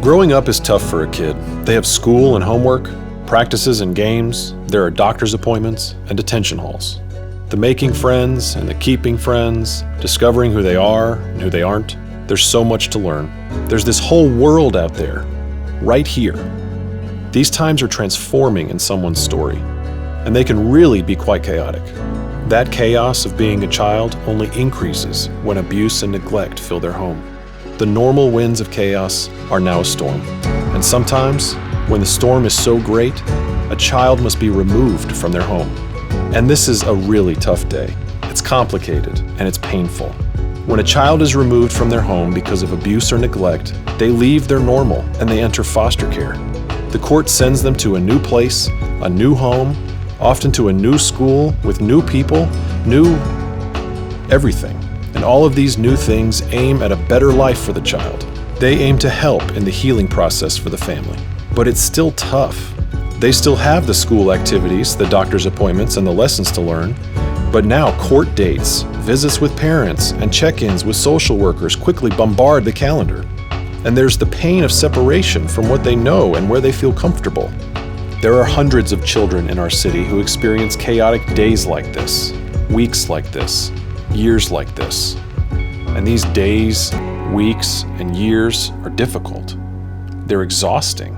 Growing up is tough for a kid. They have school and homework, practices and games, there are doctor's appointments and detention halls. The making friends and the keeping friends, discovering who they are and who they aren't. There's so much to learn. There's this whole world out there, right here. These times are transforming in someone's story, and they can really be quite chaotic. That chaos of being a child only increases when abuse and neglect fill their home. The normal winds of chaos are now a storm, and sometimes, when the storm is so great, a child must be removed from their home. And this is a really tough day. It's complicated and it's painful. When a child is removed from their home because of abuse or neglect, they leave their normal and they enter foster care. The court sends them to a new place, a new home, often to a new school with new people, new everything. And all of these new things aim at a better life for the child. They aim to help in the healing process for the family. But it's still tough. They still have the school activities, the doctor's appointments, and the lessons to learn. But now court dates, visits with parents, and check-ins with social workers quickly bombard the calendar. And there's the pain of separation from what they know and where they feel comfortable. There are hundreds of children in our city who experience chaotic days like this, weeks like this, years like this. And these days, weeks, and years are difficult. They're exhausting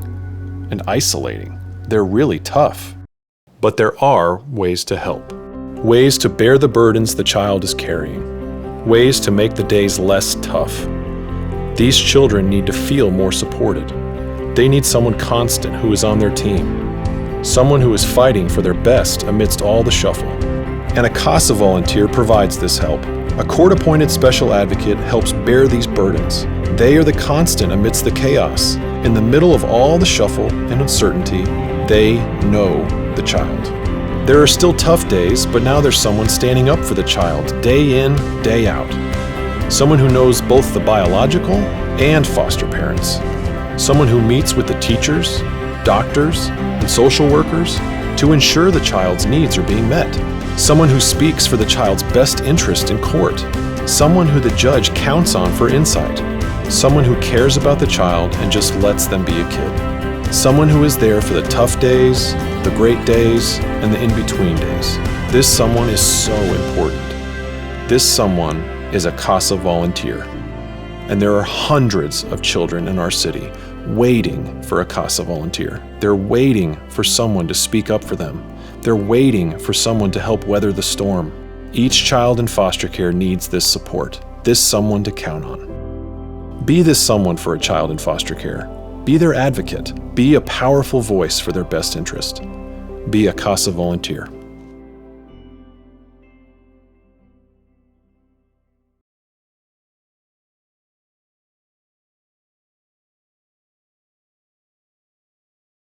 and isolating. They're really tough. But there are ways to help. Ways to bear the burdens the child is carrying. Ways to make the days less tough. These children need to feel more supported. They need someone constant who is on their team. Someone who is fighting for their best amidst all the shuffle. And a CASA volunteer provides this help. A court-appointed special advocate helps bear these burdens. They are the constant amidst the chaos. In the middle of all the shuffle and uncertainty, they know the child. There are still tough days, but now there's someone standing up for the child, day in, day out. Someone who knows both the biological and foster parents. Someone who meets with the teachers, doctors, and social workers to ensure the child's needs are being met. Someone who speaks for the child's best interest in court. Someone who the judge counts on for insight. Someone who cares about the child and just lets them be a kid. Someone who is there for the tough days, the great days, and the in-between days. This someone is so important. This someone is a CASA volunteer. And there are hundreds of children in our city waiting for a CASA volunteer. They're waiting for someone to speak up for them. They're waiting for someone to help weather the storm. Each child in foster care needs this support, this someone to count on. Be this someone for a child in foster care. Be their advocate. Be a powerful voice for their best interest. Be a CASA volunteer.